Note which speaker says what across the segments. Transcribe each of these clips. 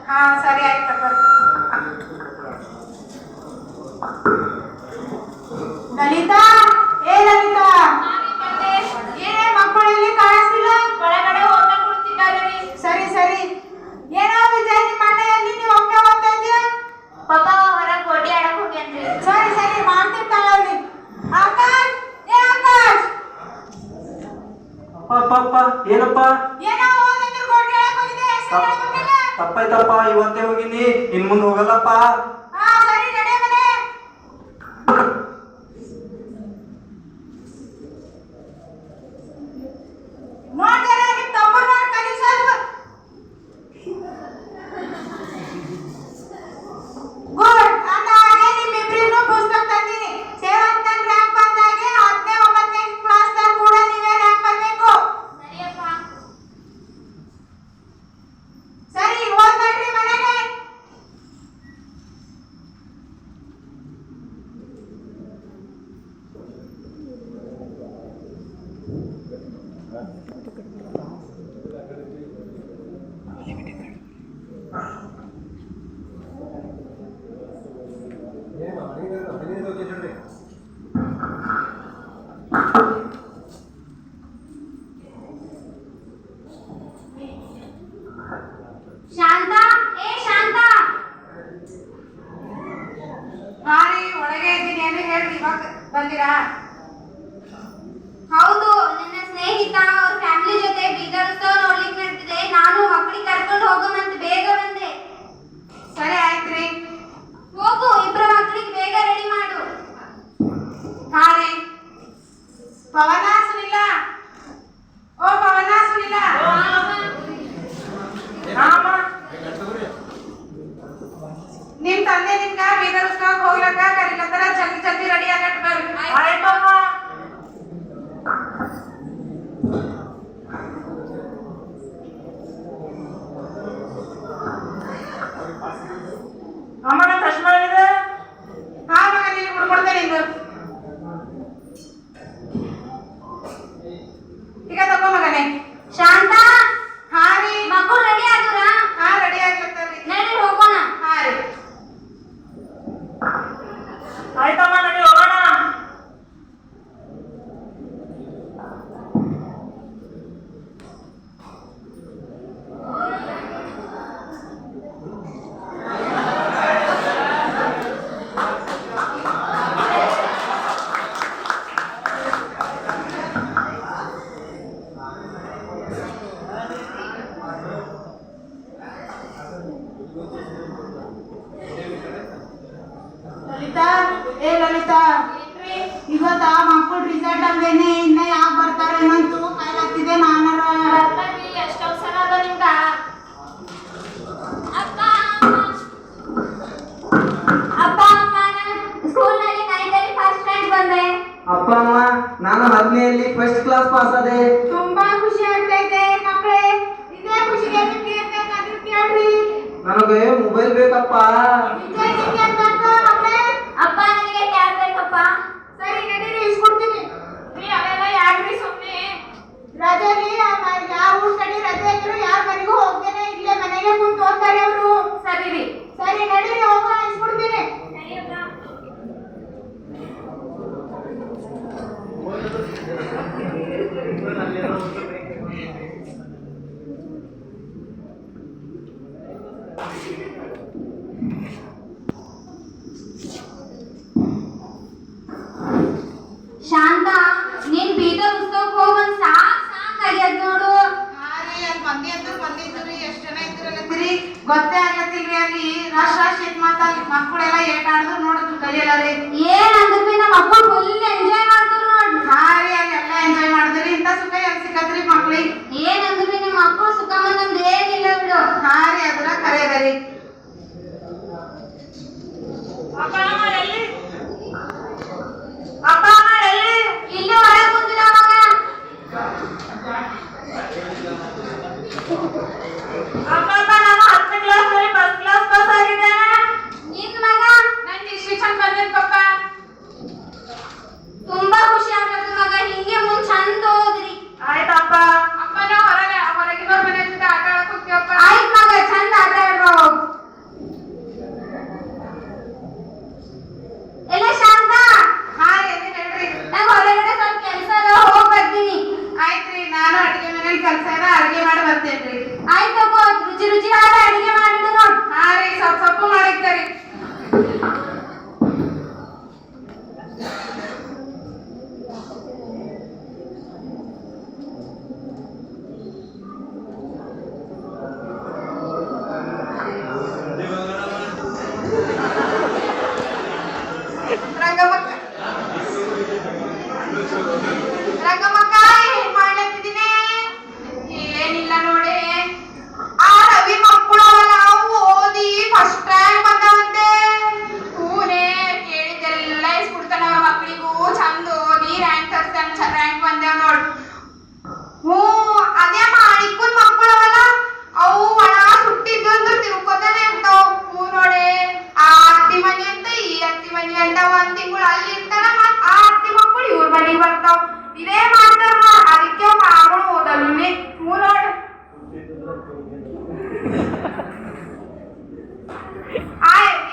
Speaker 1: ಹಾ ಸರಿ ಆಯ್ತಪ್ಪ. ಲಲಿತಾ, ಏ ಲಲಿತಾ, ಏನೇ ಮಕ್ಕಳು ಇಲ್ಲಿ ಕಾಣಿಸ್ತಿಲ್ಲ?
Speaker 2: ಒಳಗಡೆ ಹೋಗ್ತಾ ಕುಳಿತಿದ್ದಾರೆ.
Speaker 1: ಸರಿ ಸರಿ. ಏನೋ ವಿಜಯ್, ನಿಮ್ಮ ಮನೆಯಲ್ಲಿ ನೀವು ಒಮ್ಮೆ ಹೋಗ್ತಾ ಇದೀಯಾ?
Speaker 2: ಪಾಪ ಹೊರಗೆ ಗೋಟಿ ಆಡಕ್ ಹೋಗ್ಯಾನ್ರಿ.
Speaker 1: ಸರಿ ಸರಿ, ಮಾಡ್ತಿರ್ತಾಳೆ. ಆಕಾಶ್, ಏ ಆಕಾಶ್.
Speaker 3: ಅಪ್ಪ ಏನಪ್ಪ?
Speaker 1: ಏನೋ ಓದಿದ್ರು ಗೋಟಿ ಆಡಕ್ ಹೋಗಿದೆ.
Speaker 3: ತಪ್ಪಾಯ್ತಪ್ಪ, ಇವತ್ತೇ ಹೋಗಿನಿ, ಇನ್ ಮುಂದೆ ಹೋಗಲ್ಲಪ್ಪ.
Speaker 1: ಹಾ ಸರಿ, ನಡೆ ಮನೆ. ನೋಡ್ತಾರೆ ನಿಮ್ ತಮ್ಮನ ನೋಡಿ ಕಲಿಸೋದು. ಗುಡ್. ಅಂದಾಗೆ ನಿಮ್ಮಿಬ್ರಿಗೂ ಪುಸ್ತಕ ತಂದಿನಿ. 7th ರ್ಯಾಂಕ್ ಬಂದಾಗೆ 10ನೇ 9ನೇ ಕ್ಲಾಸ್ ದಾಗ ಕೂಡ ನೀವೇ ರ್ಯಾಂಕ್ ಬರ್ಬೇಕು.
Speaker 2: ಸರಿಯಪ್ಪ.
Speaker 1: ಸರಿ, ಹೋಗ್ ನಡ್ರಿ ಮನೆಗೆ.
Speaker 2: ಶಾಂತ, ಏ ಶಾಂತ.
Speaker 1: ಹಾರಿ, ಒಳಗೆ ಇದ್ದೀನಿ. ಏನು ಹೇಳಿ, ಇವಾಗ ಬಂದಿರಾ?
Speaker 2: ಹೌದು, ನನ್ನ ಸ್ನೇಹಿತ ಅವ್ರ ಫ್ಯಾಮಿಲಿ ಜೊತೆ ಬೀದರ್ ಉತ್ಸವ ನೋಡ್ಲಿಕ್ಕೆ ನಡೆದಿದೆ. ನಾನು ಮಕ್ಕಳಿಗೆ ಕರ್ಕೊಂಡು ಹೋಗೋಮಂತ ಬೇಗ ಬಂದೆ.
Speaker 1: ಸರಿ ಆಯ್ತ್ರಿ.
Speaker 2: ಹೋಗು, ಇಬ್ರು ಮಕ್ಕಳಿಗೆ ಬೇಗ ರೆಡಿ ಮಾಡು.
Speaker 1: ಹಾರಿ. ಪವನ, ಸುನಿಲ. ಓ ಪವನ, ಸುನಿಲ. ನಿಮ್ ತಂದೆ ನಿಮ್ಗ ಬೀದರ್ ಉತ್ಸವಕ್ಕೆ ಹೋಗ್ಲಕ್ಕ ಕರಿಲತ್ತರ. ಜಲ್ದಿ ಜಲ್ದಿ ರೆಡಿ ಆಗಟ್ ಬರ್ರಿ.
Speaker 2: ಆಯ್ತಮ್ಮ.
Speaker 3: ಅಮ್ಮನ ಚಶ್ಮಾ ಇದೆ.
Speaker 1: ಹಾ ಮಗ, ನೀನು ಹುಡ್ಕೊಡ್ತೇನೆ ಇಂದು. ಈಗ ತಗೋ ಮಗನೇ.
Speaker 2: ಶಾಂತ,
Speaker 1: ಹಾರಿ.
Speaker 2: ಮಕ್ಕಳು ರೆಡಿ ಆಗುರಾ?
Speaker 1: ಹಾ, ರೆಡಿ ಆಗ್ಲತ್ತಾರ್ರಿ.
Speaker 2: ನಡಿ ಹೋಗೋಣ.
Speaker 1: ಹಾರಿ.
Speaker 3: ಆಯ್ತಮ್ಮ, ನಡಿ ಹೋಗೋಣ.
Speaker 1: ಲಲಿತಾ, ಏ ಲಲಿತಾ, ಇವತ್ತ ಮಕ್ಕಳು ರಿಸಲ್ಟ್ ಅಲ್ವೇನೆ, ಇನ್ನ ಯಾಕೆ ಬರ್ತಾರೆ ಅನ್ನಂತೂ ಕಾಯ್ಲಾಗ್ತಿದೆ ನಾನರ.
Speaker 2: ಎಷ್ಟು ಅವಸರ ಅದ ನಿಮ್ಗ? ಅಪ್ಪ ಅಪ್ಪ ಅಮ್ಮ, ಸ್ಕೂಲ್ನಲ್ಲಿ 9th ಅಲ್ಲಿ ಫಸ್ಟ್ ರ್ಯಾಂಕ್ ಬಂದೆ.
Speaker 3: ಅಪ್ಪ ಅಮ್ಮ, ನಾನು 10ನೇಯಲ್ಲಿ ಫಸ್ಟ್ ಕ್ಲಾಸ್ ಪಾಸ್ ಆದೆ.
Speaker 1: ತುಂಬಾ ಖುಷಿ ಆಗ್ತೈತೆ ಮಕ್ಕಳೇ. ಇದೇ ಖುಷಿಗೆ ನಿಮ್ಗೆ ಬೇಕಾದ್ರೂ ಕೇಳ್ರಿ.
Speaker 3: ನನಗೆ ಮೊಬೈಲ್ ಬೇಕಪ್ಪ.
Speaker 1: ವಿಜಯ್, ನಿಮ್ಗೆ ಏನ್ ಬೇಕು ಮಕ್ಕಳೇ?
Speaker 2: ಅಪ್ಪ ನನಗೆ ಟ್ಯಾಬ್ ಬೇಕಪ್ಪ.
Speaker 1: ಸರಿ, ನಡೀರಿ, ಇಸ್ಕೊಡ್ತೀನಿ.
Speaker 2: ಅವೆಲ್ಲ ಯಾಕ್ರಿ ಸುಮ್ಮನೆ?
Speaker 1: ರಜೆಲಿ ಯಾವ ಊರ್ ಕಡೆ ರಜೆ ಇದ್ರು ಯಾರ ಮನೆಗೂ ಹೋಗ್ತೇನೆ, ಇಲ್ಲೇ ಮನೆಗೆ ಕುಂತು ಓದ್ತಾರೆ ಅವರು.
Speaker 2: ಸರಿ ರೀ.
Speaker 1: ಸರಿ, ನಡೀರಿ, ಹೋಗೋಣ, ಇಸ್ಕೊಡ್ತೀನಿ.
Speaker 2: ಶಾಂತ, ನೀನ್ ಬೀದರ್ ಉತ್ಸವಕ್ಕೆ ಹೋಗನ್ ಸಾಕ್ ಆಗ್ಯದ ನೋಡು.
Speaker 1: ಹಾರಿ, ಅಲ್ಲಿ ಬಂದಿದ್ರು ಎಷ್ಟು ಜನ ಇದ್ರಲ್ಲತ್ತೀರಿ ಗೊತ್ತೇ ಆಗತ್ತಿಲ್ರಿ. ಅಲ್ಲಿ ರಾಶ್ ಇದ್ ಮಾತಲ್ಲಿ ಮಕ್ಕಳೆಲ್ಲ ಏಟ್ ಆಡಿದ್ರು ನೋಡಿದ್ರು ಕಲಿಯಲ್ಲ ರೀ.
Speaker 2: ಏನ್ ಅಂದ್ರೆ ನಮ್ಮ ಮಕ್ಕಳು ಫುಲ್ ಎಂಜಾಯ್ ಮಾಡ್ತಾರೆ ನೋಡ್.
Speaker 1: ಹಾರಿ, ಅಲ್ಲಿ ಎಲ್ಲ ಎಂಜಾಯ್ ಮಾಡಿದ್ರಿ. ಇಂಥ ಸುಖ ಎಲ್ಲಿ ಸಿಕ್ಕತ್ರಿ ಮಕ್ಳಿಗೆ?
Speaker 2: ಏನಂದ್ರೆ ನಿಮ್ಮ ಮಕ್ಕಳು ಸುಖ ಬಂದ್ ಏನಿಲ್ಲ ಬಿಡು.
Speaker 1: ಹಾರಿ, ಅದ್ರ ಕರೆ ಬರಿ.
Speaker 2: ಅಪ್ಪ ಅಮ್ಮ ಎಲ್ಲಿ? ಇಲ್ಲಿ ಹೊರಗೆ ಕೂತಿಲ್ಲ ಮಗ.
Speaker 1: ಅಪ್ಪ, ನಾನು 10ನೇ ಕ್ಲಾಸ್ ಫಸ್ಟ್ ಕ್ಲಾಸ್ ಪಾಸ್ ಆಗಿದ್ದೆ.
Speaker 2: ನಿನ್ ಮಗ
Speaker 1: ನನ್ ಡಿಸ್ಟಿಂಕ್ಷನ್ ಬಂದಿದ್ ಪಪ್ಪ.
Speaker 2: ತುಂಬಾ ಖುಷಿ ಆಗ್ತದೆ ಮಗ. ಹಿಂಗೆ ಮುಂದ್ ಚಂದ ಓದ್ರಿ.
Speaker 1: ಆಯ್ತಪ್ಪ. ಅಪ್ಪನ ಹೊರಗಿನವ್ರ ಮನೆ ಜೊತೆ ಆಟ ಆಡಕ್ ಹೋಗ್ತೀವಪ್ಪ.
Speaker 2: ಆಯ್ತ್ ಮಗ, ಚಂದ ಆಟ ಆಡ್ಬೋ. ಈಗ ಅಡಿಗೆ ಮಾಡಿಡು ನೋಡ್.
Speaker 1: ಹಾ ರೀ ಸ್ವಲ್ಪ ಸ್ವಲ್ಪ ಮಾಡಿರ್ತಾರಿ. ರಂಗಮ್ಮಕ್ಕ ರಂಗಮ್ಮಕ್ಕ ಏನ್ ಮಾಡ್ಲತ್ತಿದ್ದೀನಿ? ಏನಿಲ್ಲ ನೋಡಿ, ಆ ರವಿ ಮಕ್ಕಳು ಅವಲ್ಲ ಅವು ಓದಿ ಫಸ್ಟ್ ರ್ಯಾಂಕ್ ಬಂದವಂತೆ. ಹೂನೇ ಹೇಳಿದ್ದೆಲ್ಲ ಇಸ್ಬಿಡ್ತಾನ ಅವ್ರ ಮಕ್ಕಳಿಗೂ ಚಂದ ಓದಿ ರ್ಯಾಂಕ್ ತರ್ತಾನ, ರ್ಯಾಂಕ್ ಬಂದೇವ್ ನೋಡ್. ಹ್ಞೂ ಅದೇ ಮಾಣಿಕನ್ ಮಕ್ಕಳು ಅವಲ್ಲ ಅವು ಒಣ ಸುಟ್ಟಿದ್ದು ಅಂದ್ರೆ ತಿರ್ಕೋತಾನೆ ಇರ್ತಾವ. ಹ್ಞೂ ನೋಡಿ, ಆ ಅತ್ತಿ ಮನಿ ಅಂತ ಈ ಅತ್ತಿ ಮನಿ ಅಂತ ಒಂದ್ ತಿಂಗಳು ಅಲ್ಲಿ ಇರ್ತಾನ, ಮತ್ ಆ ಅತ್ತಿ ಮಕ್ಕಳು ಇವ್ರ ಮನೆಗೆ ಬರ್ತಾವ. ಇದೇ ಮಾಡ್ತಾರ ನೋಡ್. ಅದಕ್ಕೆ ಮಗಳು ಓದಲ್ಲ. ಹ್ಞೂ ನೋಡ್,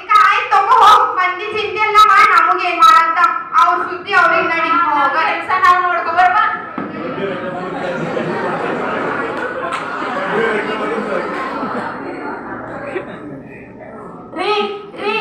Speaker 1: ಈಗ ಆಯ್ತು ತಗೋ ಹೋಗ್, ಮಂದಿ ಚಿಂತೆ ಎಲ್ಲ ಮಾಡಿ ನಮಗೇನ್ ಮಾಡಂತ. ಅವ್ರ ಸುದ್ದಿ ಅವ್ರಿಗೆ ನಡಿ, ಹೋಗ ಕೆಲಸ ನಾವು ನೋಡ್ಕೊ ಬರ್ಬಾ. ರೀ ರೀ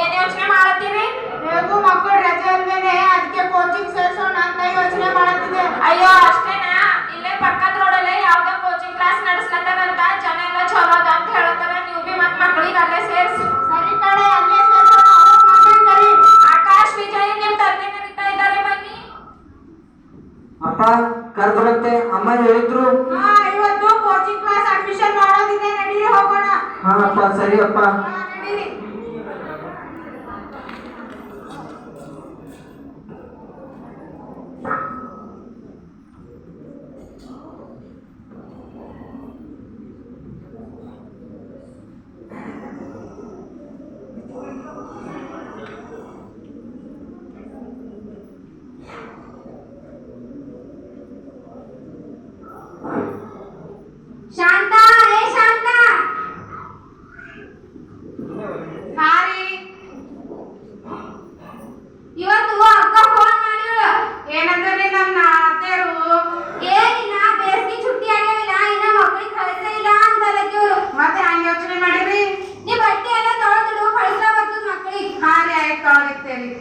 Speaker 1: ಏನ್ ಯೋಚನೆ ಮಾಡತ್ತೀರಿ? ಹೇಗೂ ಮಕ್ಕಳು ರಜೆ ಅಲ್ವೇನೆ, ಅದಕ್ಕೆ ಕೋಚಿಂಗ್ ಸೇರ್ಸೋಣ ಅಂತ ಯೋಚನೆ ಮಾಡತ್ತಿದೆ. ಅಯ್ಯೋ ಅಷ್ಟೇನಾ? ಇಲ್ಲೇ ಪಕ್ಕದ ರೋಡಲ್ಲೇ ಯಾವ್ದೋ ಕೋಚಿಂಗ್ ಕ್ಲಾಸ್ ನಡೆಸ್ಲತ್ತಾರಂತ, ಜನ ಎಲ್ಲ ಚಲೋ ಅದ ಅಂತ ಹೇಳ್ತಾರ. ನೀವು ಬಿ ಮತ್ ಮಕ್ಕಳಿಗೆ ಅಲ್ಲೇ ಸೇರ್ಸಿ. ಸರಿ ಕಡೆ ಅಲ್ಲೇ ಸೇರ್ಸೋಣ. ಮಕ್ಕಳಿಗೆ ಕರಿ. ಆಕಾಶ್ ವಿಜಯ್ ನಿಮ್ ತಂದೆ ಕರೀತಾ ಇದ್ದಾರೆ, ಬನ್ನಿ.
Speaker 3: ಅಪ್ಪ ಕರ್ಕೊಳತ್ತೆ ಅಮ್ಮ ಹೇಳಿದ್ರು.
Speaker 1: ಹಾ ಇವತ್ತು ಕೋಚಿಂಗ್ ಕ್ಲಾಸ್ ಅಡ್ಮಿಷನ್ ಮಾಡೋದಿದೆ, ನಡೀರಿ ಹೋಗೋಣ.
Speaker 3: ಹಾ ಅಪ್ಪ ಸರಿ ಅಪ್ಪ.
Speaker 1: ನಡೀರಿ.
Speaker 2: ಶಾಂತ, ಏ ಶಾಂತ.
Speaker 1: ಹಾ ರೀ,
Speaker 2: ಇವತ್ತು ಅಕ್ಕ ಫೋನ್ ಮಾಡಿದ್ರು.
Speaker 1: ಏನಂದ್ರಿ ನಮ್ಮ ಅತ್ತೆಯರು?
Speaker 2: ಏನಿಲ್ಲ, ಬೇಸಿಗೆ छुट्टी ಆಗ್ಯಾವಿಲ್ಲ, ಇನ್ನ ಮಕ್ಕಳಿಗೆ ಕಳ್ಸೇ ಇಲ್ಲ ಅಂತ ಅದಕ್ಕಿವ್ರು.
Speaker 1: ಮತ್ತೆ ಹಂಗ ಯೋಚನೆ ಮಾಡಿರಿ?
Speaker 2: ನೀ ಬಟ್ಟೆ ಎಲ್ಲ ತೊಳೆದಿಡು, ಕಳ್ಸಾ ಬರ್ತದ ಮಕ್ಕಳಿಗೆ.
Speaker 1: ಹಾ ರೀ ಆಯ್ತು, ತೊಳಗಿರ್ತೇರಿ.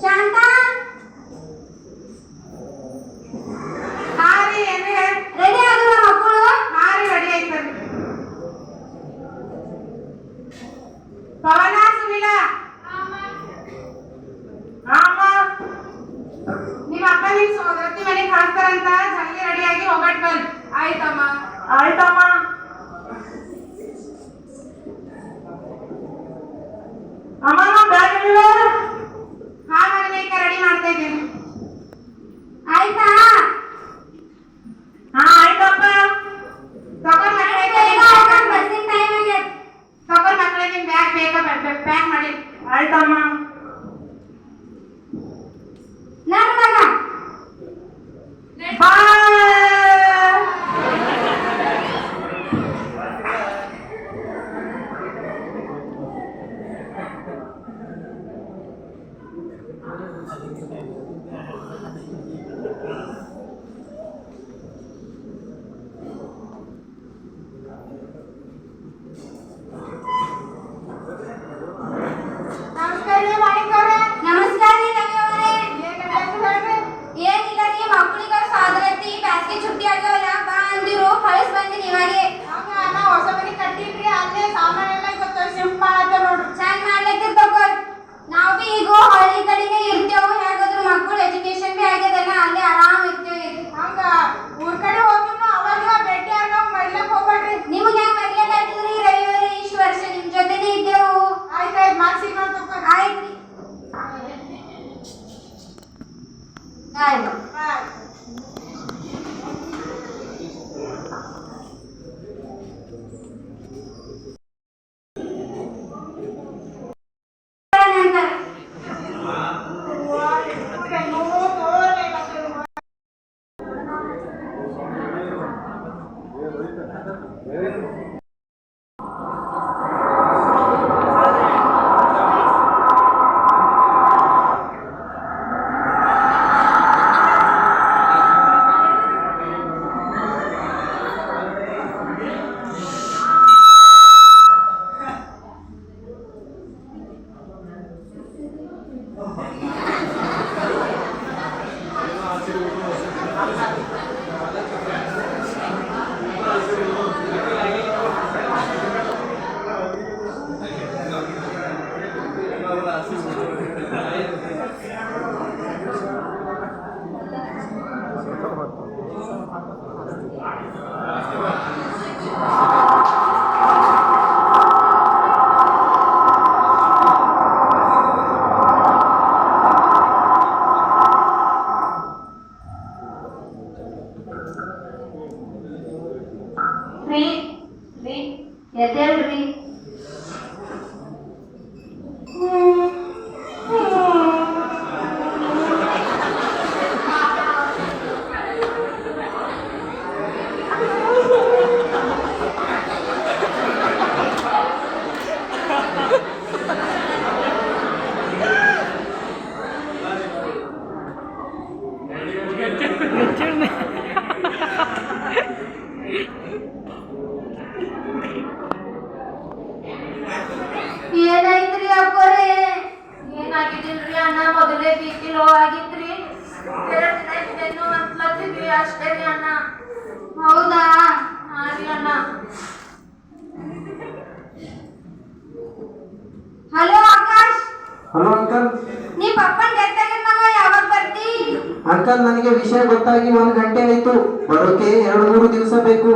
Speaker 2: ಶಾಂತ.
Speaker 1: ಹಾ ರೀ ಏನ್ರಿ?
Speaker 2: ರೆಡಿ ಆದ್ರು ಮಕ್ಕಳು?
Speaker 1: ಹಾ ರೀ ರೆಡಿ ಆಯ್ತರಿ. ಪವನ ಸುನಿಲ. ಅಮ್ಮ ನಿಮ್ಮ ಅಪ್ಪ ನಿಮ್ ಸೋದರತಿ ಮನೆಗೆ ಕಳಿಸ್ತಾರಂತ, ಜಲ್ದಿ ರೆಡಿಯಾಗಿ ಹೋಗಟ್ ಬರ್ರಿ. ಆಯ್ತಮ್ಮ. ಆಯ್ತಮ್ಮ. ಅಮ್ಮ ನಾವು ಬ್ಯಾಗ್ ಇಲ್ಲ. ಹಾ ಮಗನೇ, ಈಗ ರೆಡಿ ಮಾಡ್ತಾ ಇದ್ದೀನಿ.
Speaker 2: ಆಯ್ತಾ?
Speaker 1: ಹಾ ಆಯ್ತಪ್ಪ. ತಗೊಂಡ್ ಮಕ್ಕಳೇ
Speaker 2: ಬೇಗ ಹೋಗೋಣ, ಬಸ್ಸಿನ ಟೈಮ್ ಆಗೈತೆ.
Speaker 1: ತಗೊಂಡ್ ಮಕ್ಕಳೇ ನಿಮ್ ಬ್ಯಾಗ್ ಬೇಗ ಪ್ಯಾಕ್ ಮಾಡಿ. ಆಯ್ತಮ್ಮ.
Speaker 2: ನನ್ನ ಮಗ
Speaker 1: ಬಾಯ್. ನಮಸ್ಕಾರ ರೀ ಮಾಣಿಕ್ ಅವ್ರೆ.
Speaker 2: ನಮಸ್ಕಾರ ರೀ ರವಿ ಅವರೇ.
Speaker 1: ಹೇಳ್ರಿ.
Speaker 2: ಏನಿಲ್ಲ ರೀ, ಮಕ್ಕಳಿಗೆ ಸಾದರತಿ ಬ್ಯಾಸ್ಗೆ छुट्टी ಆಗ್ಯಾವಲ್ಲ, ಬಾ ಅಂದಿರು, ಕಳಿಸ್ ಬಂದಿನಿ ಇವಾಗೆ.
Speaker 1: ಹಂಗ ನಾ ಹೊಸ ಮನೆ ಕಟ್ಟಿನ್ರಿ, ಅಲ್ಲೇ ಸಾಮಾನೆಲ್ಲ ಇವತ್ತು ಶಿಫ್ಟ್ ಮಾಡತ್ತೆ ನೋಡ್ರಿ.
Speaker 2: ಚಂದ ಮಾಡ್ಲತ್ತಿರ್ ತಗೋ. ನಾವು ಬಿ ಈಗ ಹಳ್ಳಿ ಕಡೆಗೆ ಇರ್ತೇವೆ, ಹೇಗಾದ್ರು ಮಕ್ಕಳು ಎಜುಕೇಶನ್ ಬಿ ಆಗ್ಯದಲ್ಲ, ಅಲ್ಲೇ ಆರಾಮ್ ಇರ್ತೇವೆ.
Speaker 1: ಹಂಗ ಊರ್ ಕಡೆ ಹೋದ್ರು ಅವಾಗ ಭೇಟಿ ಆಗ ಮರ್ಲಕ್ ಹೋಗ್ಬೇಡ್ರಿ.
Speaker 2: ನಿಮ್ಗೆ ಹೆಂಗ್ ಮರ್ಯಾದಾಗ್ತದ್ರಿ ರವಿ ಅವರೇ? ಇಷ್ಟು ವರ್ಷ ನಿಮ್ ಜೊತೆನೇ ಇದ್ದೆವು.
Speaker 1: ಆಯ್ತಾಯ್ತು, ಮಾರ್ಕ್ಸಿಗೆ ಮಾಡ್ತಪ್ಪ.
Speaker 2: ಆಯ್ತ್ರಿ. ಆಯ್ತು. ರೀ ರೀ ಎದ್ದೇಳ್ರಿ. ಏನಾಯ್ತ್ರಿ ಅಪ್ಪರೇ?
Speaker 1: ಏನಾಗಿದ್ದಿಲ್ರಿ ಅಣ್ಣ, ಮೊದಲೇ BP ಲೋ ಆಗಿತ್ರಿ. 2 ದಿನ ಬೆನ್ನು ಹತ್ಲತ್ತಿದ್ವಿ ಅಷ್ಟೇ ರೀ ಅಣ್ಣ.
Speaker 2: ಹೌದಾ?
Speaker 1: ಹಾ ರೀ ಅಣ್ಣ.
Speaker 2: Hello Akash,
Speaker 3: hello uncle.
Speaker 2: ನೀ ಪಪ್ಪನ್ ಡೆತ್ ಆಗಿರ್ತಾವ, ಯಾವಾಗ ಬರ್ತಿ?
Speaker 3: ಅಂಕಲ್, ನನಗೆ ವಿಷಯ ಗೊತ್ತಾಗಿ 1 ಗಂಟೆ ಆಯ್ತು. ಬರೋಕೆ 2-3 ದಿವಸ ಬೇಕು.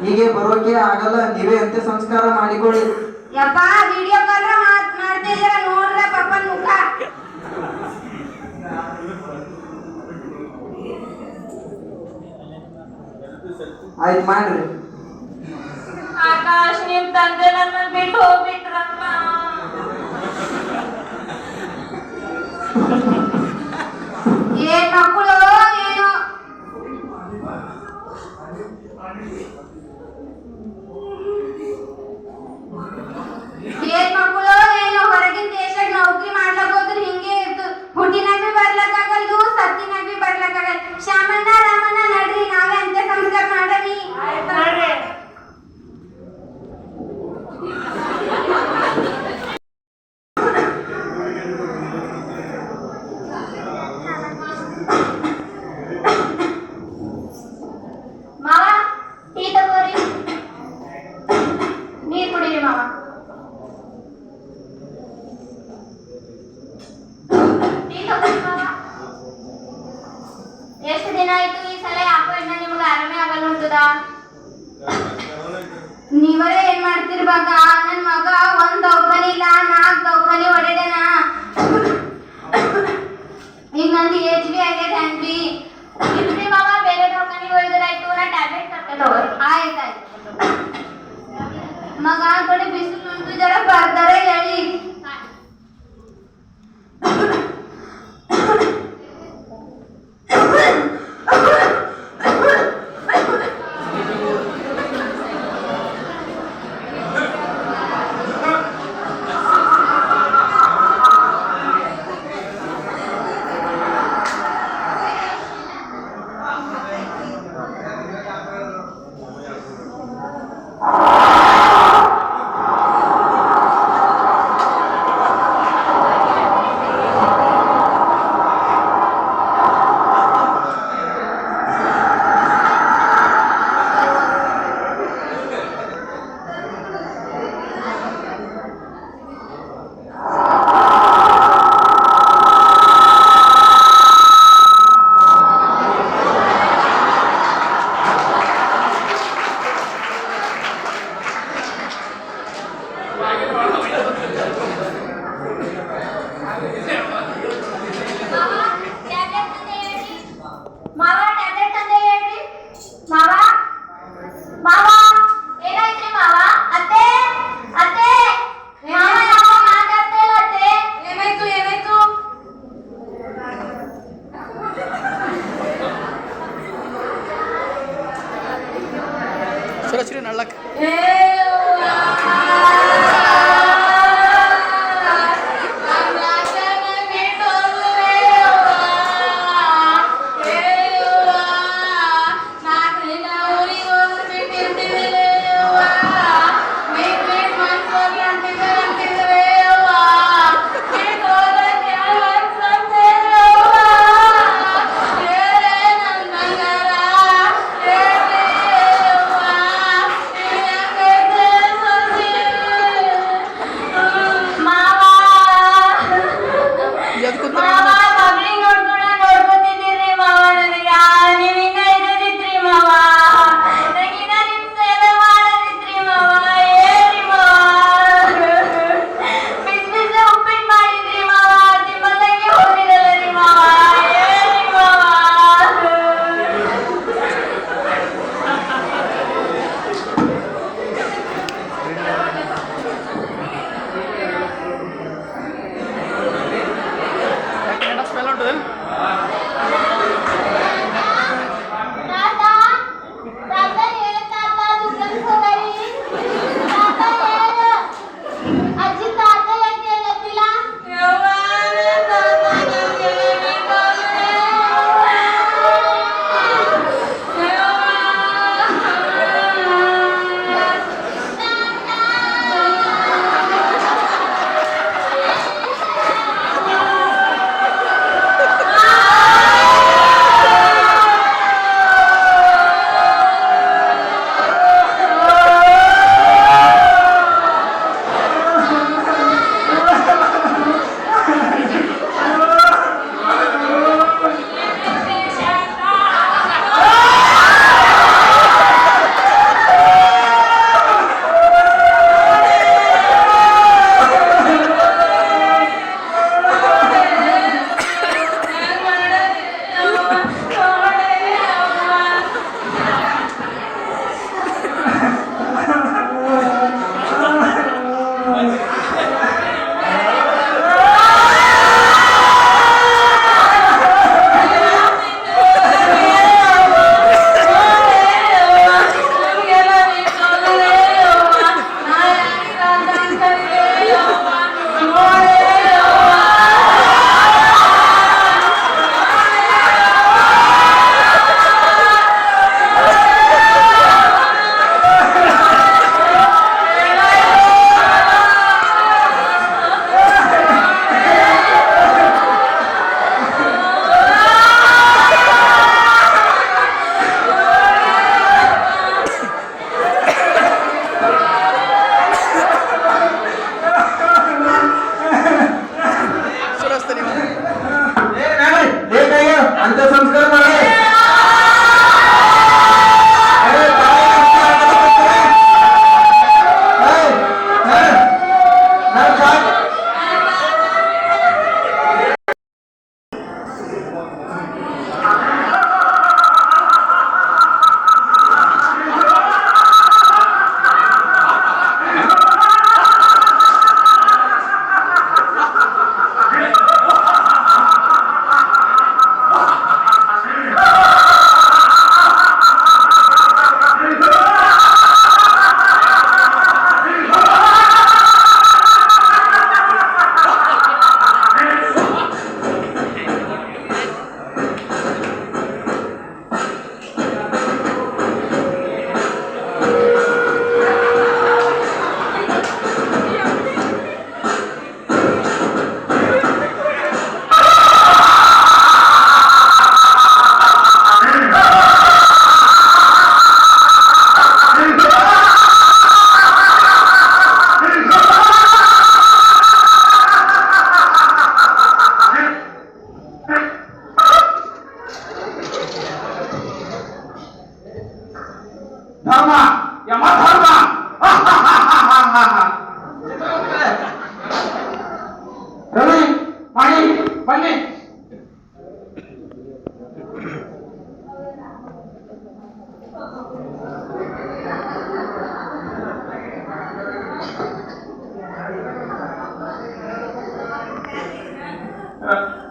Speaker 3: ಹೀಗೆ ಬರೋಕೆ ಆಗಲ್ಲ, ನೀವೇ ಅಂತ್ಯ ಸಂಸ್ಕಾರ ಮಾಡಿಕೊಳ್ಳಿ.
Speaker 2: ಯಪ್ಪ, ವಿಡಿಯೋ ಕಾಲ್ ಮಾಡ್ತಿದ್ದೀರ ನೋಡ್ರ ಪಪ್ಪನ್ ಮುಖ.
Speaker 3: ಆಯ್ತು ಮಾಡ್ರಿ.
Speaker 1: ಆಕಾಶ್, ನಿಮ್ ತಂದೆ ನನ್ನ ಬಿಟ್ಟು ಹೋಗ್ಬಿಟ್ರಪ್ಪ.
Speaker 2: ಏನ್ ಮಕ್ಕಳು ಏನೋ. ಏನ್ ಮಕ್ಕಳು ಏನೋ, ಹೊರಗಿನ ದೇಶಕ್ಕೆ ನೌಕರಿ ಮಾಡ್ಲಕ್ ಹೋದ್ರೆ ಹಿಂಗೆ ಇತ್ತು. ಹುಟ್ಟಿನಾಗ ಬಿ ಬರ್ಲಕ್ಕಾಗಲ್ದು, ಸತ್ತಿನಾಗ ಬಿ ಬರ್ಲಕ್ಕಾಗಲ್ಲ. ಶಾಮಣ್ಣ ರಾಮಣ್ಣ ನಡ್ರಿ, ನಾವೇ ಅಂತ್ಯ ಸಂಸ್ಕಾರ ಮಾಡವಿ.
Speaker 1: ನೋಡ್ರಿ.
Speaker 2: ಮಾವ, ಟೀ ತಗೋರಿ. ನೀರ್ ಕುಡೀರಿ ಮಾವ. ಟೀ ತಗೋರಿ ಮಾವ. ಎಷ್ಟು ದಿನ ಆಯ್ತು ಈ ಸಲ ಯಾಕೋ ಇನ್ನ ನಿಮ್ಗೆ ಆರಾಮೇ ಆಗಲ್ಲ ಉಂಟದ. ನೀವರೇ ಏನ್ ಮಾಡ್ತಿರ್ವಾಗ, ನನ್ ಮಗ 1 ದವಾಖಾನೆ ಇಲ್ಲ, 4 ದವಾಖಾನೆ ಹೊಡೆಡನ. ಈಗ ನಂದು ಏಜ್ ಬಿ ಆಗೈತೆ ಹಂಗ್ರಿ.
Speaker 1: ಇಲ್ರಿ ಮಾವ, ಬೇರೆ ದವಾಖಾನಿಗೆ ಹೋಗಿದ್ರಾಯ್ತು. ನಾ ಟ್ಯಾಬ್ಲೆಟ್ ತರ್ತೇನೆ ತಗೋರಿ.
Speaker 2: ಆಯ್ತಾಯ್ತು. ಮಗ ಕಡೆ ಬಿಸಿಲು ಉಂಟು, ಜರ ಬರ್ದಾರ ಹೇಳಿ.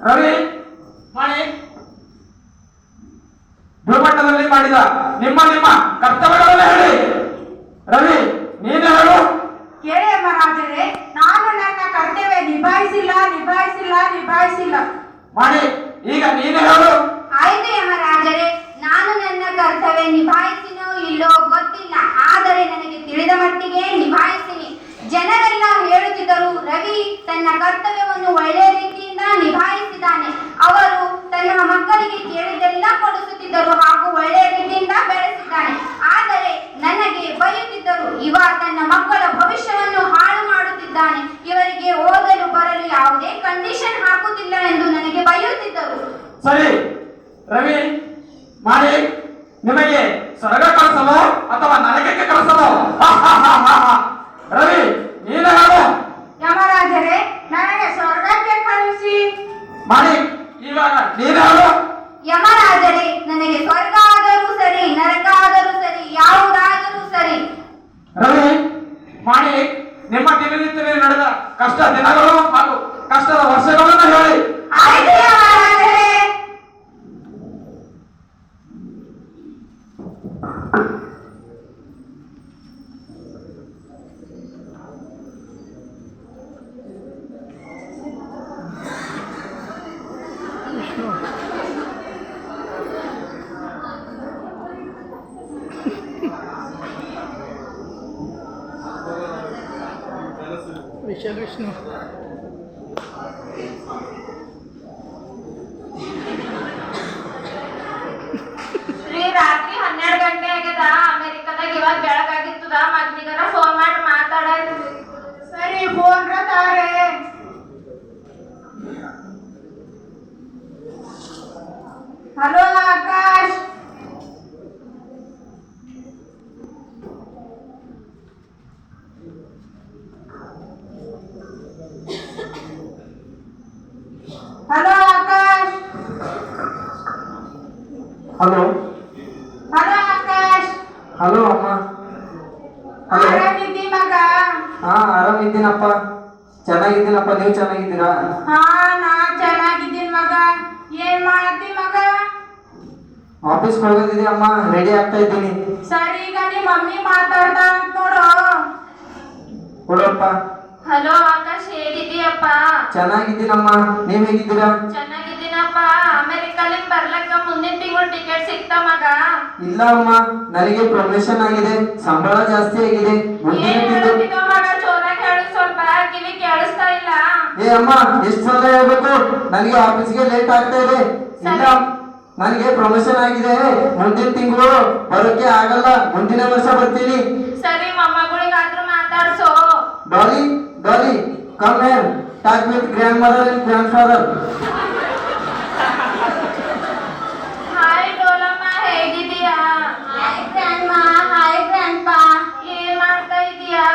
Speaker 4: ರವಿ ಮಾಡಿ ಭೂಮಟ್ಟದಲ್ಲಿ ಮಾಡಿದ ನಿಮ್ಮ ನಿಮ್ಮ ಕರ್ತವ್ಯಗಳನ್ನು ಹೇಳಿ. ರವಿ ನೀನು ಹೇಳು.
Speaker 1: ಕೇಳಿ ಮಹಾರಾಜರೇ, ನಾನು ನನ್ನ ಕರ್ತವ್ಯ ನಿಭಾಯಿಸಿಲ್ಲ.
Speaker 4: ಮಾಡಿ ಈಗ ನೀನು ಹೇಳು.
Speaker 2: ಆಯ್ತು ಯಮರಾಜರೇ, ನಾನು ನನ್ನ ಕರ್ತವ್ಯ ನಿಭಾಯಿಸಿನೋ ಇಲ್ಲೋ ಗೊತ್ತಿಲ್ಲ, ಆದರೆ ನನಗೆ ತಿಳಿದ ಮಟ್ಟಿಗೆ ನಿಭಾಯಿಸಿನಿ. ಜನರೆಲ್ಲ ಹೇಳುತ್ತಿದ್ದರು, ರವಿ ತನ್ನ ಕರ್ತವ್ಯವನ್ನು ಒಳ್ಳೆಯ ರೀತಿಯಿಂದ ನಿಭಾಯಿಸಿದ್ದಾನೆ. ಅವರು ತನ್ನ ಮಕ್ಕಳಿಗೆ ಕೇಳಿದ್ದೆಲ್ಲ ಕೊಡಿಸುತ್ತಿದ್ದರು ಹಾಗೂ ಒಳ್ಳೆಯ ರೀತಿಯಿಂದ ಬೆಳೆಸಿದ್ದಾನೆ. ಆದರೆ ನನಗೆ ಬೈಯುತ್ತಿದ್ದರು, ಇವ ತನ್ನ ಮಕ್ಕಳ ಭವಿಷ್ಯವನ್ನು ಹಾಳು ಮಾಡುತ್ತಿದ್ದಾನೆ, ಇವರಿಗೆ ಓದಲು ಬರಲು ಯಾವುದೇ ಕಂಡೀಷನ್ ಹಾಕುತ್ತಿಲ್ಲ ಎಂದು ನನಗೆ ಬೈಯುತ್ತಿದ್ದರು.
Speaker 4: ಸರಿ ರವಿ ಮಾಡಿ, ನಿಮಗೆ ಸ್ವರ್ಗ ಕಳಿಸಲು ಅಥವಾ ನರಕಕ್ಕೆ ಕಳಿಸಲು? ರವಿ ನೀನು ಹೇಳು.
Speaker 1: ಯಮರಾಜರೇ, ನನಗೆ ಸ್ವರ್ಗಕ್ಕೆ ಕಳಿಸಿ.
Speaker 4: ಮಾಡಿ ಇವಾಗ ನೀನು ಹೇಳು.
Speaker 2: ಯಮರಾಜರೇ, ನನಗೆ ಸ್ವರ್ಗ ಆದರೂ ಸರಿ, ನರಕ ಆದರೂ ಸರಿ, ಯಾವುದಾದರೂ ಸರಿ.
Speaker 4: ರವಿ ಮಾಡಿ, ನಿಮ್ಮ ದಿನನಿತ್ಯದಲ್ಲಿ ನಡೆದ ಕಷ್ಟ ದಿನಗಳು ಹಾಗೂ ಕಷ್ಟದ ವರ್ಷಗಳನ್ನು ಹೇಳಿ.
Speaker 2: ಆಯ್ತು ಯಮರಾಜರೇ.
Speaker 5: ವಿಷ್ಣು
Speaker 1: ರಾತ್ರಿ 12 ಗಂಟೆ ಆಗ್ಯದ. ಅಮೆರಿಕದಾಗ ಇವಾಗ ಬೆಳಗಾಗಿತ್ತದ. ಮದ್ನಿಗರ ಫೋನ್ ಮಾಡಿ ಮಾತಾಡ. ಸರಿ, ಫೋನ್ ತಾರೆ. Hello Akash. Hello Akash.
Speaker 3: Hello
Speaker 1: hello Akash.
Speaker 3: Hello ಅಮ್ಮ. ಹಲೋ.
Speaker 1: ಆರಾಮಿದ್ದಿ ಮಗ?
Speaker 3: ಹಾ ಆರಾಮಿದ್ದೀನಪ್ಪ, ಚೆನ್ನಾಗಿದ್ದೀನಪ್ಪ. ನೀವು ಚೆನ್ನಾಗಿದ್ದೀರಾ?
Speaker 1: ಹಾ, ನಾ ಚೆನ್ನಾಗಿದ್ದೀನಿ ಮಗ. ಏನ್ ಮಾಡತ್ತಿ ಮಗ?
Speaker 3: ಆಫೀಸ್ಗೆ ಹೋಗೋದಿದೆ ಅಮ್ಮ, ರೆಡಿ ಆಗ್ತಾ ಇದ್ದೀನಿ.
Speaker 1: ಸರಿ, ಈಗ ನಿಮ್ಮ ಮಮ್ಮಿ ಮಾತಾಡ್ತಾ ನೋಡು.
Speaker 3: ಕೊಡಪ್ಪ.
Speaker 1: ಹಲೋ ಆಕಾಶ್, ಹೇಗಿದ್ದೀಯಪ್ಪ?
Speaker 3: ಚೆನ್ನಾಗಿದ್ದೀನಮ್ಮ, ನೀವ್ ಹೇಗಿದ್ದೀರಾ?
Speaker 1: ಚೆನ್ನಾಗಿದ್ದೀನಪ್ಪ. ಅಮೆರಿಕಲಿಂದ ಬರ್ಲಕ್ಕ ಮುಂದಿನ ತಿಂಗಳು ಟಿಕೆಟ್ ಸಿಗ್ತಾ ಮಗ?
Speaker 3: ಇಲ್ಲ ಅಮ್ಮ, ನನಗೆ ಪ್ರಮೋಷನ್ ಆಗಿದೆ, ಸಂಬಳ ಜಾಸ್ತಿ ಆಗಿದೆ. ಮುಂದಿನ
Speaker 1: ಏನ್
Speaker 3: ತಿಂಗಳು.
Speaker 1: ಹೇಳ್ತಿದ್ದ ಮಗ? ಜೋರಾಗಿ ಹೇಳು, ಸ್ವಲ್ಪ ಕಿವಿ ಕೇಳಿಸ್ತಾ ಇಲ್ಲ.
Speaker 3: ಏ ಅಮ್ಮ, ಎಷ್ಟು ಸಲ ಹೇಳ್ಬೇಕು, ನನಗೆ ಆಫೀಸ್ಗೆ ಲೇಟ್ ಆಗ್ತಾ ಇದೆ. ಇಲ್ಲ, ನನಗೆ ಪ್ರಮೋಷನ್ ಆಗಿದೆ, ಮುಂದಿನ ತಿಂಗಳು ಬರೋಕೆ ಆಗಲ್ಲ, ಮುಂದಿನ ವರ್ಷ ಬರ್ತೀನಿ.
Speaker 1: ಸರಿ, ಮೊಮ್ಮಗಳಿಗಾದ್ರೂ ಮಾತಾಡ್ಸೋ.
Speaker 3: Dolly, Dolly, come here, talk with grandmother and grandfather.
Speaker 1: Hi ಡೋಲಮ್ಮ, ಹೇಗಿದ್ದೀಯಾ?
Speaker 2: Hi grandma, hi grandpa.
Speaker 1: ಏನ್ ಮಾಡ್ತಾ ಇದೀಯಾ?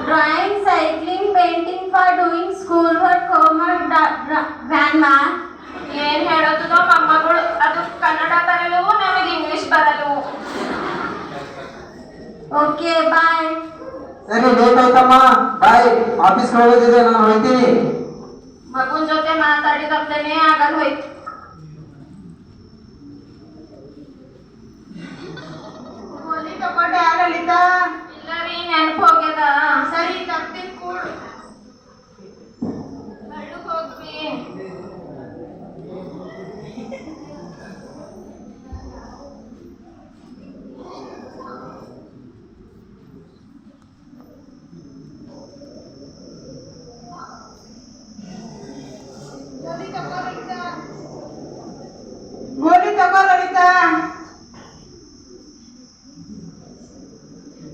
Speaker 2: Drawing, cycling, painting for doing school work, homework grandma.
Speaker 1: ಏನ್ ಹೇಳೋದು ಮೊಮ್ಮಗಳು? ಅದು ಕನ್ನಡ ಬರಲು, ನಮಗೆ ಇಂಗ್ಲಿಷ್ ಬರಲು.
Speaker 2: ಓಕೆ, ಬಾಯ್.
Speaker 3: ಸರಿ, ಲೇಟ್ ಆಯ್ತಮ್ಮ, ಬಾಯ್. ಆಫೀಸ್ಗೆ ಹೋಗೋದಿದೆ, ನಾನು ಹೋಗ್ತೀನಿ.
Speaker 1: ಮಗುನ್ ಜೊತೆ ಮಾತಾಡಿದಪ್ಲೇನೆ ಆಗಲ್ ಹೋಯ್ತು. ಗೋಲಿ ತಗೊಂಡೆ ಆಗಲಿಲ್ಲ. ಇಲ್ಲ ರೀ, ನೆನಪು ಹೋಗ್ಯದ. ಸರಿ, ತಪ್ಪಿನ ಕೂಡು. ಹಳ್ಳುಗ್ ಹೋಗ್ವಿ. ಗೋಲಿ ತಗೋ ಲಲಿತಾ.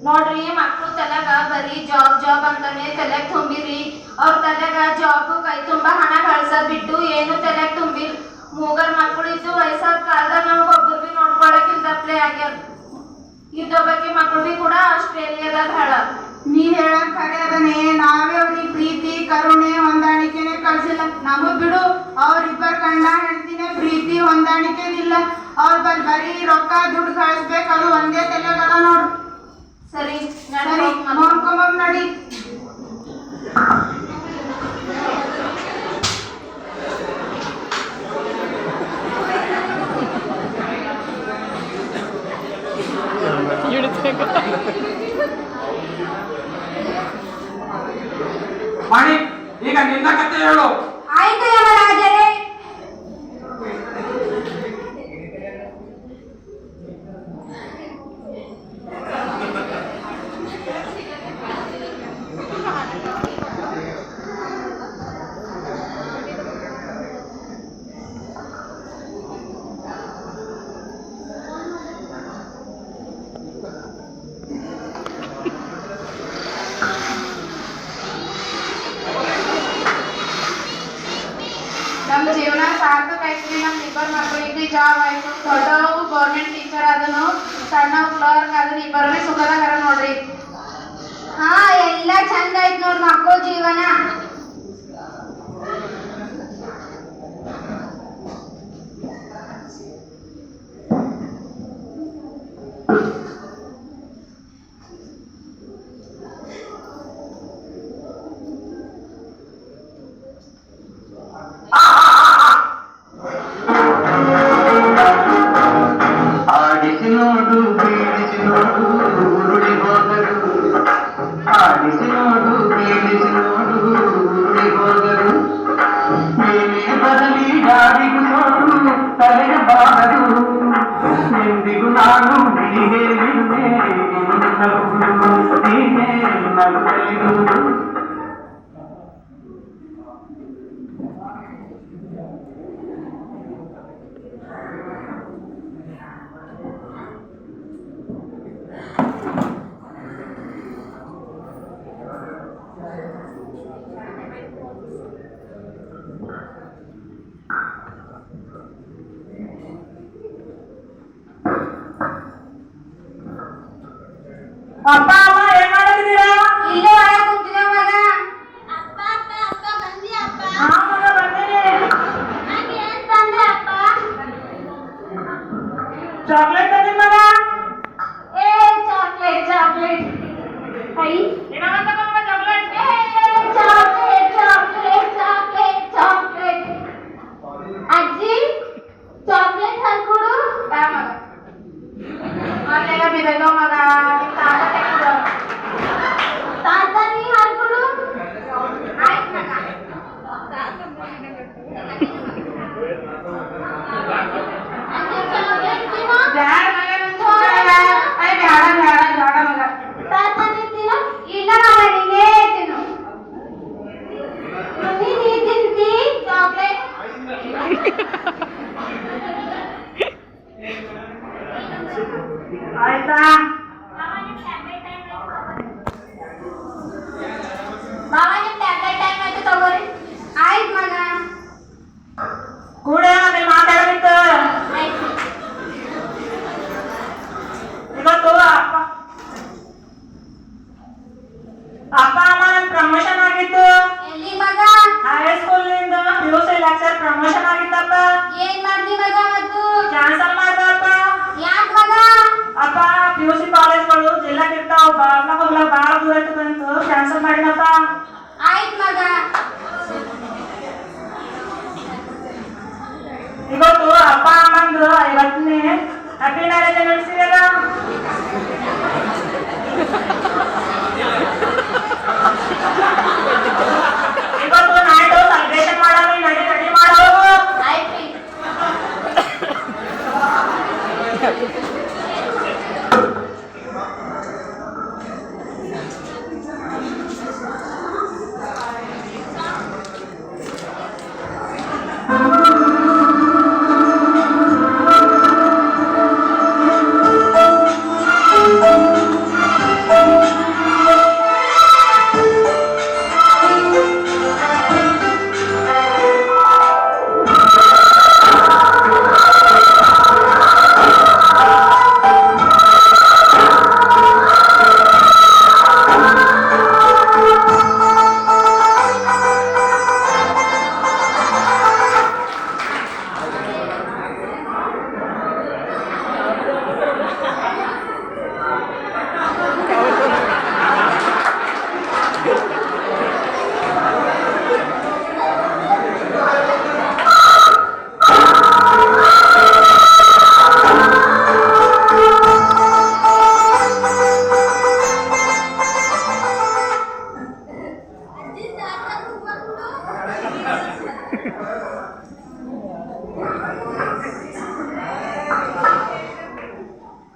Speaker 1: ನೋಡ್ರಿ, ಮಕ್ಕಳು ತಲೆಗ ಬರೀ ಜಾಬ್ ಜಾಬ್ ಅಂತಾನೆ ತಲೆಗ್ ತುಂಬಿರಿ. ಅವ್ರ ತಲೆಗ ಜಾಬ್, ಕೈ ತುಂಬಾ ಹಣ ಗಳಿಸೋದ್ ಬಿಟ್ಟು ಏನು ತಲೆಗ್ ತುಂಬಿಲ್. ಮೂಗರ್ ಮಕ್ಕಳು ಇದ್ದು ವಯಸ್ಸಾದ ಕಾಲದಾಗ ನಮಗೊಬ್ಬರು ಬಿ ನೋಡ್ಕೊಳಕ್ ಇಲ್ದಪ್ಲೆ ಆಗ್ಯಾರ. ಇದ್ದೊಬ್ಬಕ್ಕೆ ಮಕ್ಕಳು ಬಿ ಕೂಡ ಆಸ್ಟ್ರೇಲಿಯಾದಾಗ ಹಾಳ. ನೀ ಹೇಳಕ್ ಖರೆ ಅದನೆ. ನಾವೇ ಅವ್ರಿಗೆ ಪ್ರೀತಿ, ಕರುಣೆ, ಹೊಂದಾಣಿಕೆನೆ ಕಳ್ಸಿಲ್ಲ. ನಮಗ್ ಬಿಡು, ಅವ್ರಿಬ್ಬರ್ ಗಂಡ ಹೆಂಡ್ತಿನೇ ಪ್ರೀತಿ ಹೊಂದಾಣಿಕೆ ಇಲ್ಲ. ಅವ್ರ ಬರೀ ರೊಕ್ಕ ದುಡ್ಡು ಗಳಿಸ್ಬೇಕು, ಅದು ಒಂದೇ ತಲೆಗದ ನೋಡು. ಸರಿ, ನೋಡ್ಕೊಂಬ ನಡಿ.
Speaker 4: ಮಾಣಿಕ್, ಈಗ ನಿನ್ನ ಕತೆ ಹೇಳು.
Speaker 2: ಆಯ್ತು ಯಮರಾಜರೇ.
Speaker 1: ನಮ್ ಜೀವನ ಸಾರ್ಥಕ ಐತ್ರಿ. ನಮ್ ಇಬ್ಬರು ಮಕ್ಕಳಿಗೆ ಜಾಬ್ ಆಯ್ತು. ದೊಡ್ಡವು ಗೌರ್ಮೆಂಟ್ ಟೀಚರ್ ಅದನು, ಸಣ್ಣ ಕ್ಲರ್ಕ್ ಅದನ್ನ ಇಬ್ಬರೇ ಸುಖದಾಗ ನೋಡ್ರಿ.
Speaker 2: ಹಾ, ಎಲ್ಲ ಚಂದ ಐತ್ ನೋಡ್ ಮಕ್ಕಳ ಜೀವನ.
Speaker 3: ಆಡಿಸಿ ನೋಡು, ಬೀಳಿಸಿ ನೋಡು, ಉರುಳಿ ಹೋದರು. ಆಡಿಸಿ ನೋಡು, ಬೀಳಿಸಿ ನೋಡು, ಉರುಳಿ ಹೋದರು. ಏನೇ ಬರಲಿ ಯಾರಿಗೂ ನೋಡು, ತಲೆಯ ಬಾರದು. ಎಂದಿಗೂ ನಾನು ನೀನೇ ನಿನ್ನೆ ನಗುವುದು, ನೀನೇ ನಗುತ್ತಲಿರುವುದು.
Speaker 4: ಅಪ್ಪ ಅಮ್ಮ ಏನ್ ಮಾಡ್ತಿದ್ದೀರಾ?
Speaker 2: ಇಲ್ಲೇ ಒಳಗೆ ಕೂತಿದ್ದೆ ಮಗ.
Speaker 4: ಹಾ ಮಗ, ಬಂದೇನೆ. ಚಾಕ್ಲೇಟ್ ತಂದಿ ಮಗ.
Speaker 2: ಏ ಚಾಕ್ಲೇಟ್ ಚಾಕ್ಲೇಟ್. ಹೈ
Speaker 4: ಏನಾಗತ್ತ ಮಗ chocolate?
Speaker 2: Chocolate chocolate chocolate chocolate. ಅಜ್ಜಿ ಚಾಕ್ಲೇಟ್ ತಂದ್ಕೊಡು.
Speaker 1: ಅಲ್ಲೆಲ್ಲ ಬಿದ್ದೋ ಮಗ, ತಾತ ತೆಗ್ದು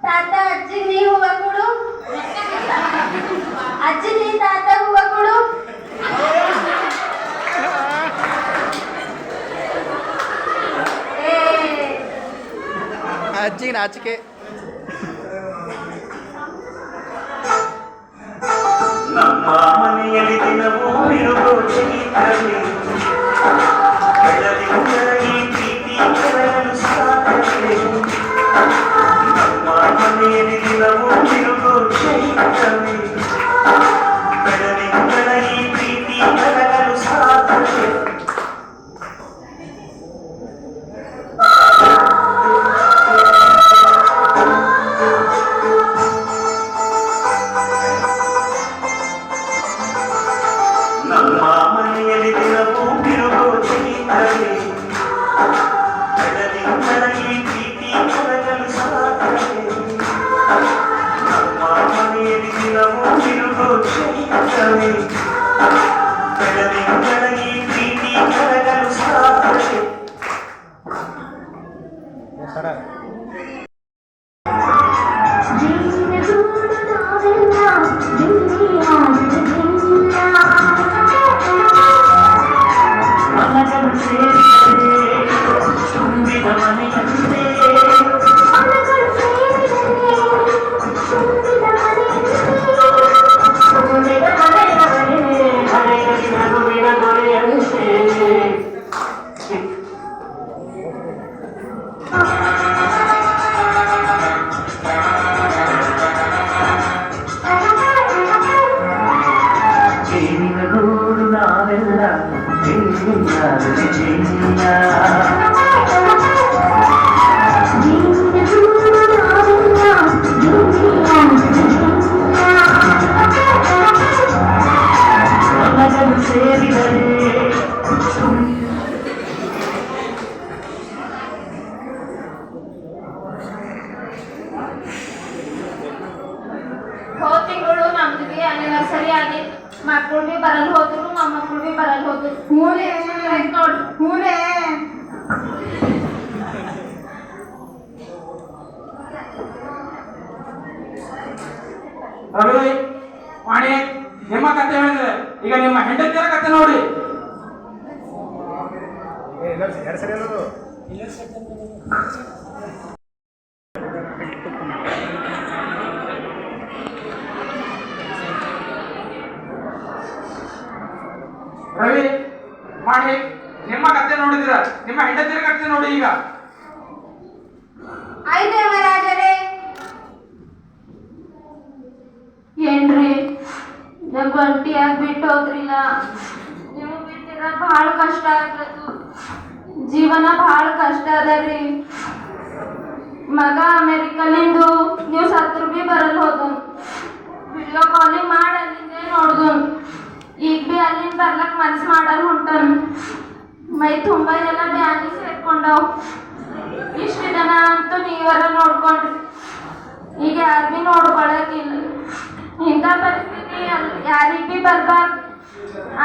Speaker 2: ತಾತ ಅಜ್ಜಿ ನೀ ಹೂವ ಕೊಡು. ಅಜ್ಜಿ ನೀ ತಾತ ಹೂವ ಕೊಡು.
Speaker 5: ಅಜ್ಜಿ ನಾಚಿಕೆ.
Speaker 6: ನಮ್ಮ ಮನೆಯಲ್ಲಿ ದಿನವೂ ಇರುವುದು ಚೈತ್ರವೇ, ಬೆಳದಿಂಗಳಗಿ ಪ್ರೀತಿ ಬೆಳಗಲು ಸಾಧ್ಯವೇ. ನಮ್ಮ ಮನೆಯಲ್ಲಿ ದಿನವೂ ಇರುವುದು ಚೈತ್ರವೇ, ಬೆಳದಿಂಗಳಗಿ ಪ್ರೀತಿ ಬೆಳಗಲು ಸಾಧ್ಯವೇ. ನಮ್ಮ ಮನೆಯಲ್ಲಿ ದಿನವೂ ಬಿರುಗೋ ಚೈತ್ರವೇ, ಬೆಳದಿಂಗಳಗಿ ಪ್ರೀತಿ ಬೆಳಗಲು ಸಾಧ್ಯವೇ. ನಮ್ಮ ಮನೆಯಲ್ಲಿ ದಿನವೂ ಬಿರುಗೋ ಚೈತ್ರವೇ, ಬೆಳದಿಂಗಳಗಿ ಪ್ರೀತಿ ಬೆಳಗಲು ಸಾಧ್ಯವೇ. ಮನಗಳು ಸೇರಿದರೆ ತುಂಬಿದ ಮನೆಯಂತೆ, ತುಂಬಿದ ಮನೆಯವರೇ ಹರೆಯಲಿ ನಗುವಿನ ದೊರೆಯಂತೆ. ಜೇನಿನ ಗೂಡು ನಾವೆಲ್ಲ ಜೇನಿಯಾದರೆ ಜೇನಿಯ, ಮನಗಳು ಸೇರಿದರೆ
Speaker 2: ಹೋದ ತಿಂಗಳು ನಮ್ದಿಗೆ ಆನಿವರ್ಸರಿ ಆಗಿತ್ತು. ಮಕ್ಕಳು ಬಿ ಬರಲ್ ಹೋದ್ರು, ಮೊಮ್ಮಕ್ಕಳು ಬಿ ಬರಲ್ ಹೋದ್ರು.
Speaker 1: ಹೂನೇ
Speaker 2: ನೋಡು
Speaker 1: ಹೂನೇ.
Speaker 4: ರವಿ, ವಾಣಿ, ನಿಮ್ಮ ಕತೆ ಹೇಳಿದ್ರೆ ಈಗ ನಿಮ್ಮ ಹೆಂಡತಿಯರ ಕತೆ ನೋಡಿ. ರವಿ, ವಾಣಿ, ನಿಮ್ಮ ಕತೆ ನೋಡಿದಿರ, ನಿಮ್ಮ ಹೆಂಡತಿಯರ ಕತೆ ನೋಡಿ ಈಗ.
Speaker 2: ಆಯ್ತು ಯಮರಾಜರೇ. ಏನ್ರಿ ಗಂಟಿಯಾಗಿ ಬಿಟ್ಟು ಹೋದ್ರಿಲ್ಲ. ನೀವು ಬಿಟ್ಟಿರ ಬಹಳ ಕಷ್ಟ ಆಗ್ಲತ್ತು. ಜೀವನ ಬಹಳ ಕಷ್ಟ ಅದ ರೀ. ಮಗ ಅಮೆರಿಕಲಿಂದು ನೀವು ಸತ್ರು ಬಿ ಬರಲ್ ಹೋದನ್. ವಿಡಿಯೋ ಕಾಲಿಂಗ್ ಮಾಡಿ ಅಲ್ಲಿಂದೇ ನೋಡ್ದನ್. ಈಗ ಬಿ ಅಲ್ಲಿಂದ ಬರ್ಲಕ್ ಮನ್ಸ್ ಮಾಡಲ್ ಹೊಂಟನ್. ಮೈ ತುಂಬ ಎಲ್ಲ ಬ್ಯಾನಿ ಸೇರ್ಕೊಂಡವ್. ಇಷ್ಟು ಜನ ಅಂತೂ ನೀವರ ನೋಡ್ಕೊಂಡ್ರಿ. ಈಗ ಯಾರು ಬಿ ನೋಡ್ಕೊಳಕಿಲ್ಲ. ಇಂಥ ಪರಿಸ್ಥಿತಿ ಯಾರಿಗೆ ಬಿ ಬರ್ಬಾರ್ದು.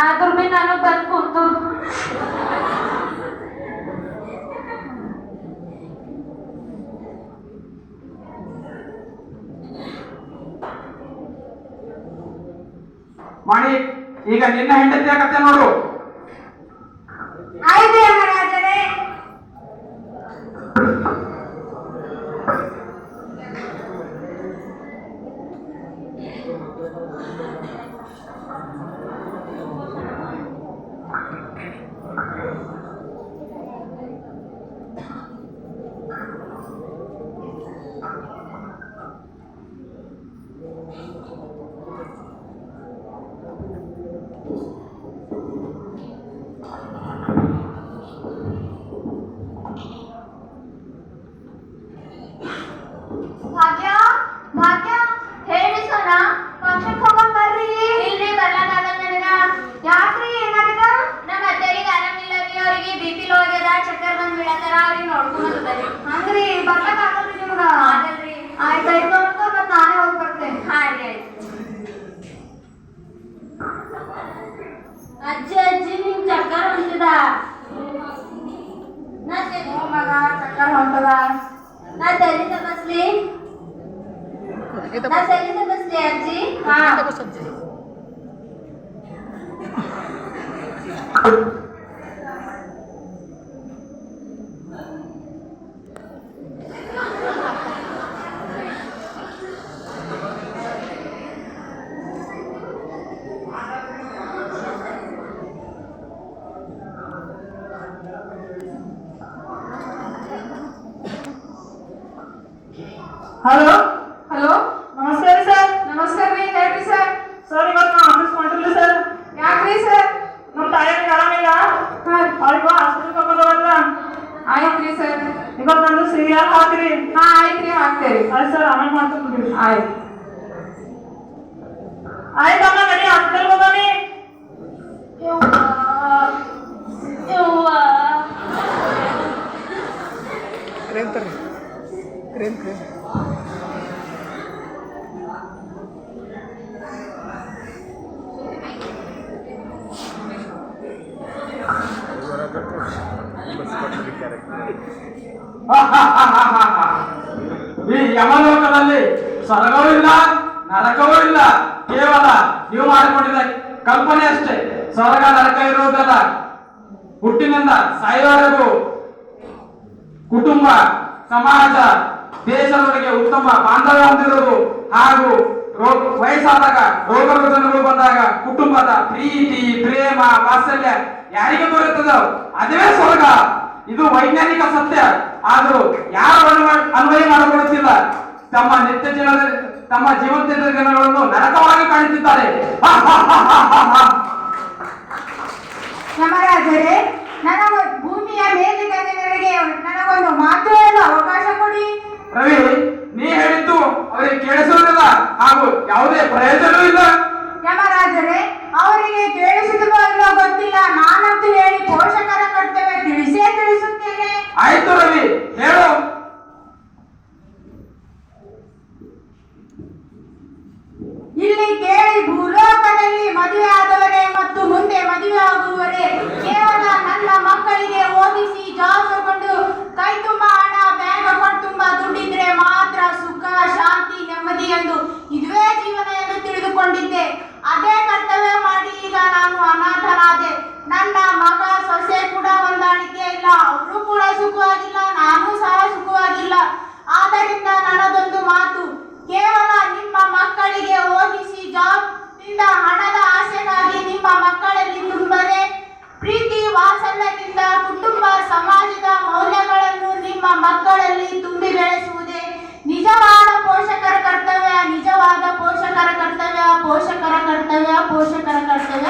Speaker 2: ಆದ್ರೂ ಬಿ ನನಗೆ ಬಂದು ಕೂತು.
Speaker 4: ವಾಣಿ, ಈಗ ನಿನ್ನ ಹೆಂಡತಿಯ ಕತೆ ನೋಡು.
Speaker 2: ಆಯ್ತು ಯಮರಾಜರೇ. ನಾ ತಲೆಯಿಂದ ಬಸ್ಲಿ ಅಜ್ಜಿ.
Speaker 1: ಹಾ
Speaker 6: ಹಲೋ
Speaker 1: ಹಲೋ
Speaker 6: ನಮಸ್ಕಾರ ಸರ್.
Speaker 1: ನಮಸ್ಕಾರ ರೀ, ಹೇಳ್ರಿ ಸರ್.
Speaker 6: ಸರ್ ಇವತ್ತು ನಾ ಆಫೀಸ್ ಮಾಡಿರ್ಲಿ ಸರ್.
Speaker 1: ಯಾಕ್ರಿ ಸರ್?
Speaker 6: ನಮ್ಮ ತಾಯಿಗೆ ಆರಾಮಿಲ್ಲ, ಅವ್ರಿಗೂ ಹಾಸ್ಪಿಟಲ್ ಕರ್ಕೊಂಡೋಗಲ್ಲ.
Speaker 1: ಆಯ್ತ್ರಿ ಸರ್.
Speaker 6: ಇವತ್ತು ನಂದು ಸೀರಿಯಲ್ ಹಾಕ್ರಿ.
Speaker 1: ಹಾ ಆಯ್ತ್ರಿ, ಹಾಕ್ತೇರಿ.
Speaker 6: ಆಯ್ತು ಸರ್, ಆಮೇಲೆ ಮಾಡ್ತೀನಿ.
Speaker 1: ಆಯ್ತು.
Speaker 6: ಆಯ್ತಮ್ಮ, ನಡಿ ಹಾಸ್ಪಿಟಲ್ ಹೋಗೋಣಿ.
Speaker 5: ಕ್ರೇನ್ ತರ್ರಿ, ಕ್ರೇನ್ ಕ್ರೇನ್.
Speaker 4: ಈ ಯಮಲೋಕದಲ್ಲಿ ಸ್ವರ್ಗವೂ ಇಲ್ಲ, ನರಕವೂ ಇಲ್ಲ. ಕೇವಲ ನೀವು ಮಾಡಿಕೊಂಡಿದ್ದ ಕಲ್ಪನೆ ಅಷ್ಟೇ. ಸ್ವರ್ಗ ನರಕ ಇರುವುದಲ್ಲ. ಹುಟ್ಟಿನಿಂದ ಸಾಯುವವರೆಗೂ ಕುಟುಂಬ, ಸಮಾಜ, ದೇಶದೊಳಗೆ ಉತ್ತಮ ಬಾಂಧವ್ಯ ಹೊಂದಿರುವುದು ಹಾಗೂ ವಯಸ್ಸಾದಾಗ ರೋಗ ರುಜಿನಗಳು ಬಂದಾಗ ಕುಟುಂಬದ ಪ್ರೀತಿ, ಪ್ರೇಮ, ವಾತ್ಸಲ್ಯ ಯಾರಿಗೆ ದೊರೆಯುತ್ತದೋ ಅದುವೇ ಸ್ವರ್ಗ. ಇದು ವೈಜ್ಞಾನಿಕ ಸತ್ಯ. ಆದರೂ ಯಾರು ಅನ್ವಯ ಮಾಡಿಕೊಳ್ಳುತ್ತಿಲ್ಲ. ತಮ್ಮ ಜೀವಂತ ದಿನಗಳನ್ನು ನರಕವಾಗಿ ಕಾಣುತ್ತಿದ್ದಾರೆ.
Speaker 1: ಯಮರಾಜರೇ, ನನಗ ಭೂಮಿಯ ಮೇಲಿದ್ದ ಜನರಿಗೆ ನನಗೊಂದು ಮಾತು ಹೇಳಲು ಅವಕಾಶ ಕೊಡಿ.
Speaker 4: ರವಿ, ನೀ ಹೇಳಿದ್ದು ಅವರಿಗೆ ಕೇಳಿಸುವುದಿಲ್ಲ ಹಾಗೂ ಯಾವುದೇ ಪ್ರಯೋಜನವೂ ಇಲ್ಲ.
Speaker 1: ಯಮರಾಜರೇ, ಅವರಿಗೆ ಕೇಳಿಸಿದವೋ ಇಲ್ಲೋ ಗೊತ್ತಿಲ್ಲ, ನಾನಂತೂ ಹೇಳಿ ಪೋಷಕರ ಕರ್ತವ್ಯ ತಿಳಿಸುತ್ತೇನೆ.
Speaker 4: ಆಯ್ತು ರವಿ, ಹೇಳು.
Speaker 1: ಇಲ್ಲಿ ಕೇಳಿ, ಭೂಲೋಕದಲ್ಲಿ ಮದುವೆ ಆದವರೇ ಮತ್ತು ಮುಂದೆ ಮದುವೆ ಆಗುವವರೇ ಕೇವಲ ನನ್ನ ಮಕ್ಕಳಿಗೆ ಓದಿಸಿ ಜಾಬ್ ತಗೊಂಡು ಕೈ ತುಂಬ ಹಣ, ಬ್ಯಾಂಕ್ ಅಕೌಂಟ್ ತುಂಬ ದುಡ್ಡಿದ್ರೆ ಮಾತ್ರ ಸುಖ, ಶಾಂತಿ, ನೆಮ್ಮದಿ ಎಂದು ಇದುವೇ ಜೀವನ ಎಂದು ತಿಳಿದುಕೊಂಡಿದ್ದೆ. ಅದೇ ಕರ್ತವ್ಯ ಮಾಡಿ ಈಗ ನಾನು ಅನಾಥನಾದೆ. ನನ್ನ ಮಗ, ಸೊಸೆ ಕೂಡ ಹೊಂದಾಣಿಕೆ ಇಲ್ಲ. ಅವರು ಕೂಡ ಸುಖವಾಗಿಲ್ಲ, ನಾನು ಸಹ ಸುಖವಾಗಿಲ್ಲ. ಆದ್ದರಿಂದ ನನ್ನದೊಂದು ಮಾತು, ಕೇವಲ ನಿಮ್ಮ ಮಕ್ಕಳಿಗೆ ಓದಿಸಿ ಜಾಬ್ ಇಂದ ಹಣದ ಆಸೆಗಾಗಿ ನಿಮ್ಮ ಮಕ್ಕಳಲ್ಲಿ ತುಂಬದೆ ಪ್ರೀತಿ, ವಾತ್ಸಲ್ಯದಿಂದ ಕುಟುಂಬ, ಸಮಾಜದ ಮೌಲ್ಯಗಳನ್ನು ನಿಮ್ಮ ಮಕ್ಕಳಲ್ಲಿ ತುಂಬಿ ಬೆಳೆಸುವುದೇ ನಿಜವಾದ ಪೋಷಕರ ಕರ್ತವ್ಯ. ನಿಜವಾದ ಪೋಷಕರ ಕರ್ತವ್ಯ, ಪೋಷಕರ ಕರ್ತವ್ಯ, ಪೋಷಕರ ಕರ್ತವ್ಯ.